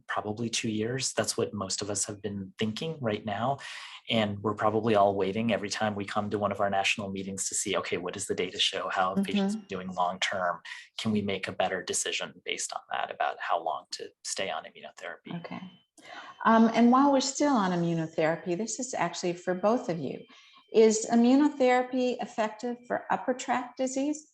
probably 2 years. That's what most of us have been thinking right now. And we're probably all waiting every time we come to one of our national meetings to see, okay, what does the data show? How have patients been doing long term? Can we make a better decision based on that about how long to stay on immunotherapy? Okay. And while we're still on immunotherapy, this is actually for both of you. Is immunotherapy effective for upper tract disease?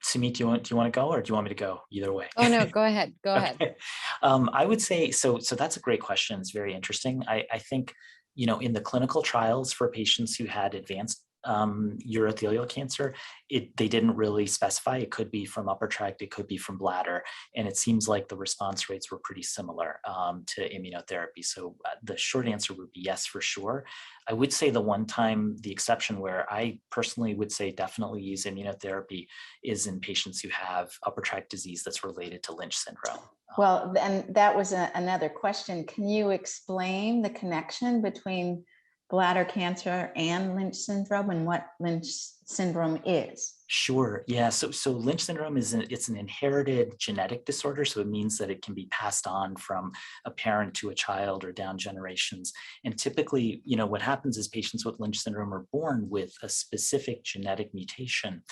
Sumit, do you want to go or do you want me to go? Either way. Oh, no, go ahead. Go ahead. Okay. I would say, so that's a great question. It's very interesting. I think, in the clinical trials for patients who had advanced urothelial cancer, they didn't really specify. It could be from upper tract, it could be from bladder. And it seems like the response rates were pretty similar to immunotherapy. So the short answer would be yes, for sure. I would say the exception where I personally would say definitely use immunotherapy is in patients who have upper tract disease that's related to Lynch syndrome. Well, and that was another question. Can you explain the connection between bladder cancer and Lynch syndrome and what Lynch syndrome is? Sure. Yeah. So Lynch syndrome it's an inherited genetic disorder. So it means that it can be passed on from a parent to a child or down generations. And typically, what happens is patients with Lynch syndrome are born with a specific genetic mutation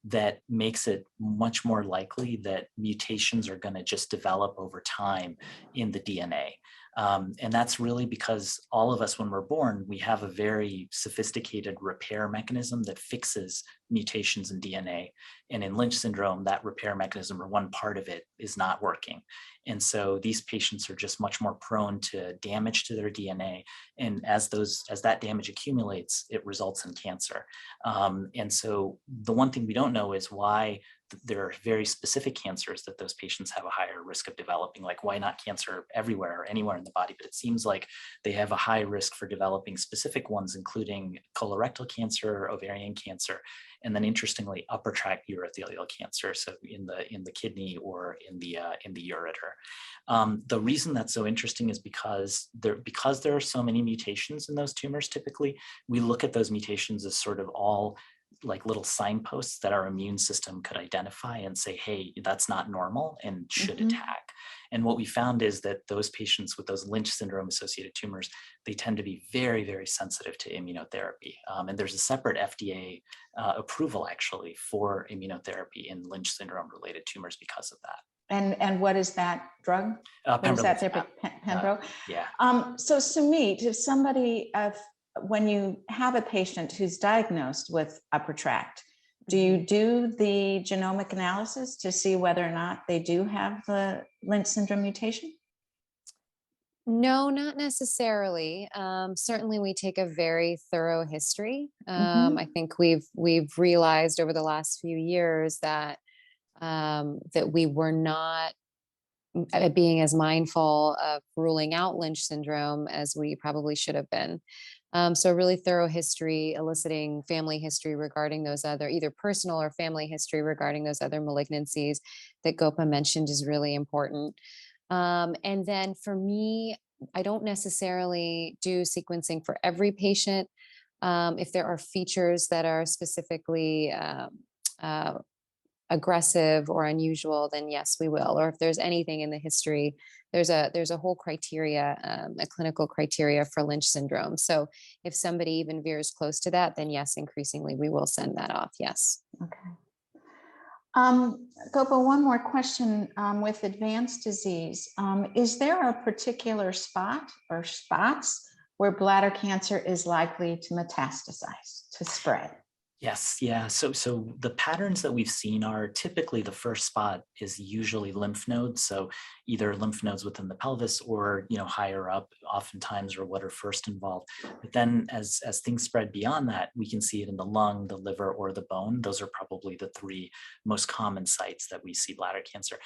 that makes it much more likely that mutations are going to just develop over time in the DNA. And that's really because all of us, when we're born, we have a very sophisticated repair mechanism that fixes mutations in DNA. And in Lynch syndrome, that repair mechanism, or one part of it, is not working. And so these patients are just much more prone to damage to their DNA. And as that damage accumulates, it results in cancer. And so the one thing we don't know is why there are very specific cancers that those patients have a higher risk of developing, like why not cancer everywhere or anywhere in the body? But it seems like they have a high risk for developing specific ones, including colorectal cancer, ovarian cancer, and then interestingly, upper tract urothelial cancer, so in the kidney or in the ureter. The reason that's so interesting is because there are so many mutations in those tumors. Typically, we look at those mutations as sort of all like little signposts that our immune system could identify and say, hey, that's not normal and should attack. And what we found is that those patients with those Lynch syndrome associated tumors, they tend to be very, very sensitive to immunotherapy. And there's a separate FDA approval actually for immunotherapy in Lynch syndrome related tumors because of that. And what is that drug? What is that type of Pembro? Yeah. So Sumit, if somebody, when you have a patient who's diagnosed with upper tract, do you do the genomic analysis to see whether or not they do have the Lynch syndrome mutation? No, not necessarily. Certainly, we take a very thorough history. I think we've realized over the last few years that that we were not being as mindful of ruling out Lynch syndrome as we probably should have been. So really thorough history, eliciting family history regarding those other, either personal or family history regarding those other malignancies that Gopa mentioned is really important. And then for me, I don't necessarily do sequencing for every patient. If there are features that are specifically aggressive or unusual, then yes, we will. Or if there's anything in the history, there's a whole criteria, a clinical criteria for Lynch syndrome. So if somebody even veers close to that, then yes, increasingly we will send that off. Yes. Okay. Gopa, one more question with advanced disease. Is there a particular spot or spots where bladder cancer is likely to metastasize, to spread? Yes, yeah. So the patterns that we've seen are typically the first spot is usually lymph nodes. So either lymph nodes within the pelvis or higher up, oftentimes, or what are first involved. But then as things spread beyond that, we can see it in the lung, the liver, or the bone. Those are probably the three most common sites that we see bladder cancer.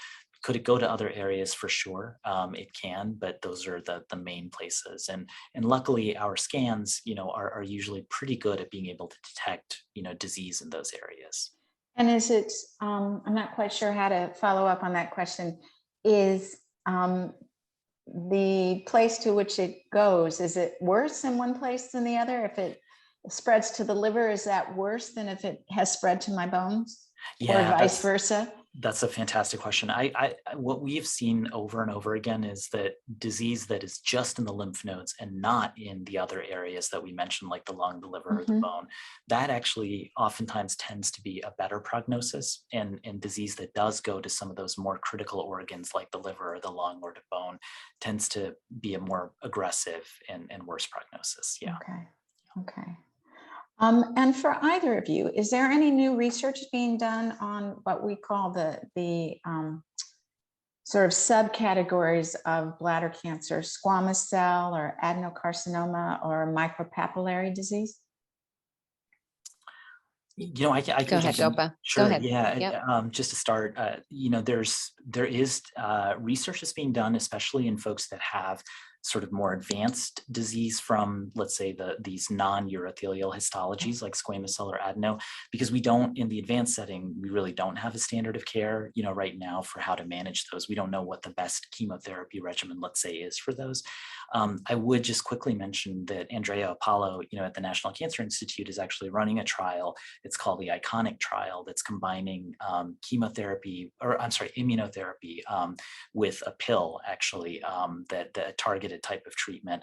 Could it go to other areas? For sure, it can, but those are the main places. And luckily, our scans, are usually pretty good at being able to detect, disease in those areas. And is it, I'm not quite sure how to follow up on that question, is the place to which it goes, is it worse in one place than the other? If it spreads to the liver, is that worse than if it has spread to my bones? Or Yeah, vice versa? that's a fantastic question. What we've seen over and over again is that disease that is just in the lymph nodes and not in the other areas that we mentioned, like the lung, the liver, or the bone, that actually oftentimes tends to be a better prognosis. And disease that does go to some of those more critical organs, like the liver or the lung or the bone, tends to be a more aggressive and worse prognosis. Yeah. Okay. Okay. And for either of you, is there any new research being done on what we call the sort of subcategories of bladder cancer, squamous cell or adenocarcinoma or micropapillary disease? I Go think ahead, Gopa. sure. Go ahead. Yeah. Yep. Just to start, there is research that's being done, especially in folks that have sort of more advanced disease from, let's say, these non-urothelial histologies like squamous cell or adeno, because we don't, in the advanced setting, we really don't have a standard of care, right now for how to manage those. We don't know what the best chemotherapy regimen, let's say, is for those. I would just quickly mention that Andrea Apollo, at the National Cancer Institute, is actually running a trial. It's called the ICONIC trial, that's combining immunotherapy with a pill, actually, that targeted type of treatment.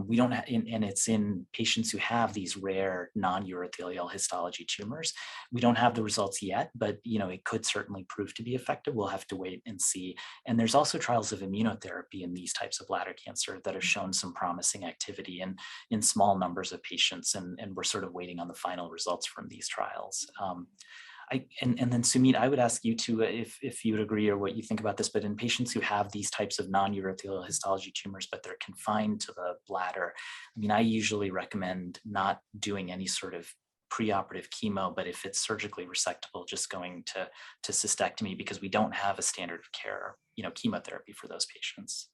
We don't have, and it's in patients who have these rare non-urothelial histology tumors. We don't have the results yet, but it could certainly prove to be effective. We'll have to wait and see. And there's also trials of immunotherapy in these types of bladder cancer that have shown some promising activity in small numbers of patients, and we're sort of waiting on the final results from these trials. And then Sumit, I would ask you to, if you would agree or what you think about this, but in patients who have these types of non-urothelial histology tumors, but they're confined to the bladder, I usually recommend not doing any sort of preoperative chemo, but if it's surgically resectable, just going to cystectomy, because we don't have a standard of care, chemotherapy for those patients.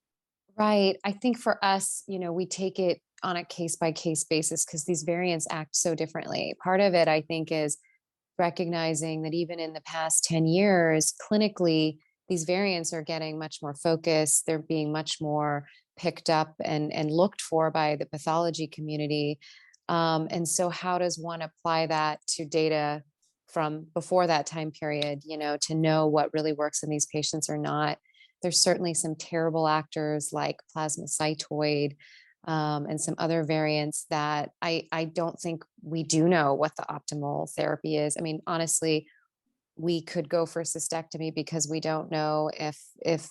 Right. I think for us, we take it on a case by case basis because these variants act so differently. Part of it, I think, is recognizing that even in the past 10 years, clinically, these variants are getting much more focused. They're being much more picked up and looked for by the pathology community. And so how does one apply that to data from before that time period, to know what really works in these patients or not? There's certainly some terrible actors like plasmacytoid, and some other variants that I don't think we do know what the optimal therapy is. Honestly, we could go for cystectomy because we don't know if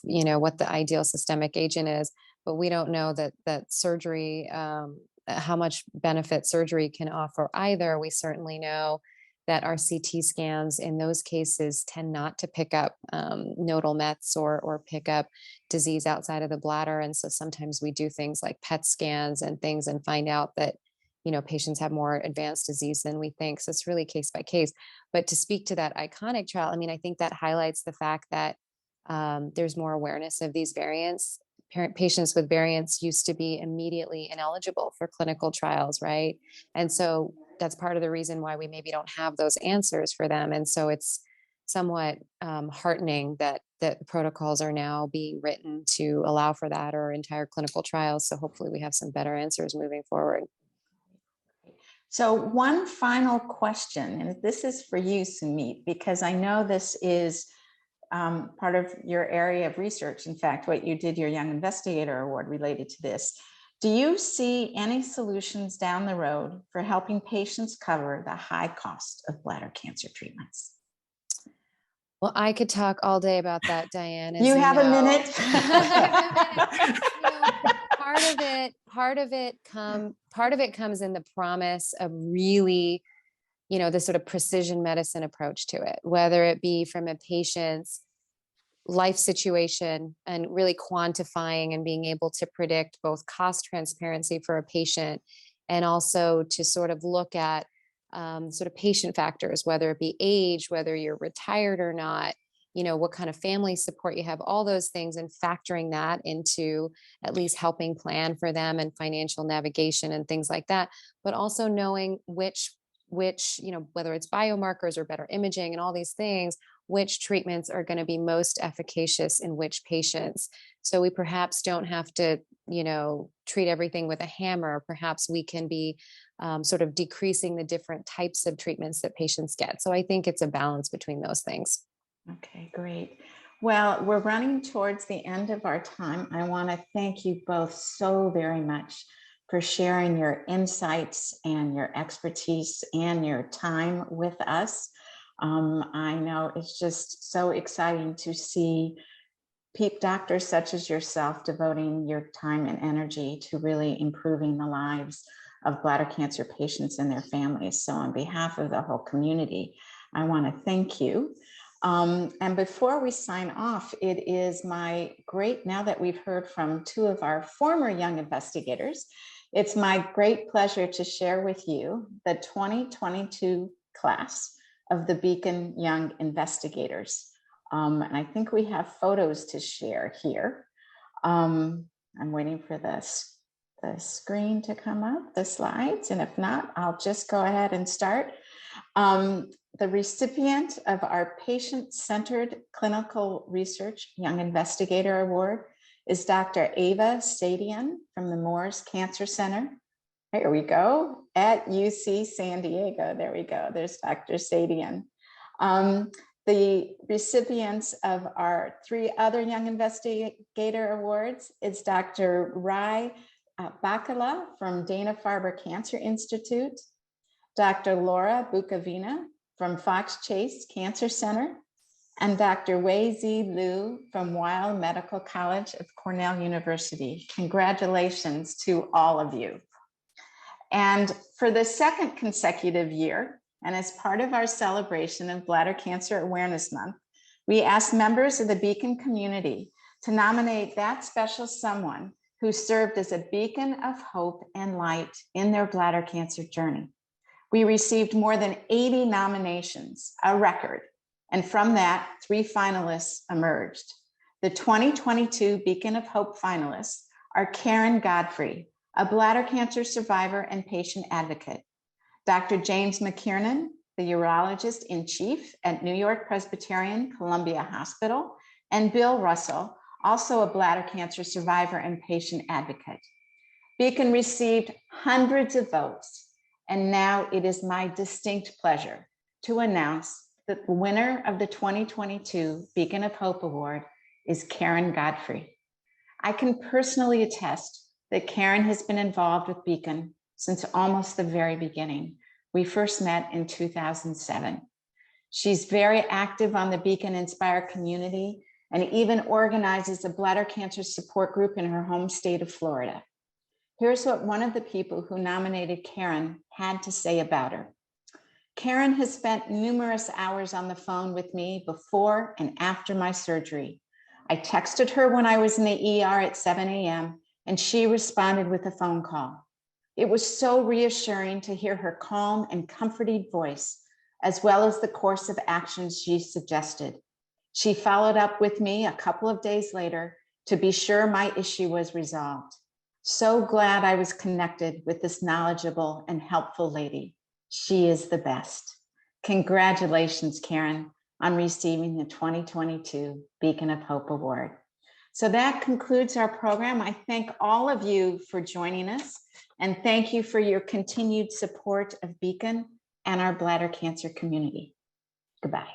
what the ideal systemic agent is, but we don't know that surgery, how much benefit surgery can offer either. We certainly know that our CT scans in those cases tend not to pick up nodal mets or pick up disease outside of the bladder. And so sometimes we do things like PET scans and things and find out that, patients have more advanced disease than we think. So it's really case by case. But to speak to that ICONIC trial, I think that highlights the fact that there's more awareness of these variants. Patients with variants used to be immediately ineligible for clinical trials, right? And so that's part of the reason why we maybe don't have those answers for them. And so it's somewhat heartening that the protocols are now being written to allow for that, or entire clinical trials. So hopefully we have some better answers moving forward. So one final question, and this is for you, Sumit, because I know this is part of your area of research. In fact, what you did your Young Investigator Award related to this. Do you see any solutions down the road for helping patients cover the high cost of bladder cancer treatments? Well, I could talk all day about that, Diane. You have a minute. Part of it comes in the promise of really this sort of precision medicine approach to it, whether it be from a patient's life situation and really quantifying and being able to predict both cost transparency for a patient, and also to sort of look at sort of patient factors, whether it be age, whether you're retired or not, what kind of family support you have, all those things, and factoring that into at least helping plan for them and financial navigation and things like that, but also knowing which, whether it's biomarkers or better imaging and all these things, which treatments are going to be most efficacious in which patients. So we perhaps don't have to, treat everything with a hammer. Perhaps we can be sort of decreasing the different types of treatments that patients get. So I think it's a balance between those things. Okay, great. Well, we're running towards the end of our time. I want to thank you both so very much for sharing your insights and your expertise and your time with us. I know it's just so exciting to see doctors such as yourself devoting your time and energy to really improving the lives of bladder cancer patients and their families. So on behalf of the whole community, I want to thank you. And before we sign off, it is my great, now that we've heard from two of our former young investigators, it's my great pleasure to share with you the 2022 class of the Beacon Young Investigators. And I think we have photos to share here. I'm waiting for the screen to come up, the slides, and if not, I'll just go ahead and start. The recipient of our Patient-Centered Clinical Research Young Investigator Award is Dr. Ava Sadian from the Moores Cancer Center. Here we go, at UC San Diego. There we go, there's Dr. Sadian. The recipients of our 3 other Young Investigator Awards is Dr. Rai Bakala from Dana-Farber Cancer Institute, Dr. Laura Bucavina from Fox Chase Cancer Center, and Dr. Wei-Zi Liu from Weill Medical College of Cornell University. Congratulations to all of you. And for the second consecutive year, and as part of our celebration of Bladder Cancer Awareness Month, we asked members of the Beacon community to nominate that special someone who served as a beacon of hope and light in their bladder cancer journey. We received more than 80 nominations, a record, and from that, 3 finalists emerged. The 2022 Beacon of Hope finalists are Karen Godfrey, a bladder cancer survivor and patient advocate, Dr. James McKiernan, the urologist in chief at New York Presbyterian Columbia Hospital, and Bill Russell, also a bladder cancer survivor and patient advocate. Beacon received hundreds of votes, and now it is my distinct pleasure to announce that the winner of the 2022 Beacon of Hope Award is Karen Godfrey. I can personally attest that Karen has been involved with Beacon since almost the very beginning. We first met in 2007. She's very active on the Beacon Inspire community and even organizes a bladder cancer support group in her home state of Florida. Here's what one of the people who nominated Karen had to say about her. Karen has spent numerous hours on the phone with me before and after my surgery. I texted her when I was in the ER at 7 a.m. and she responded with a phone call. It was so reassuring to hear her calm and comforting voice, as well as the course of actions she suggested. She followed up with me a couple of days later to be sure my issue was resolved. So glad I was connected with this knowledgeable and helpful lady. She is the best. Congratulations, Karen, on receiving the 2022 Beacon of Hope Award. So that concludes our program. I thank all of you for joining us, and thank you for your continued support of Beacon and our bladder cancer community. Goodbye.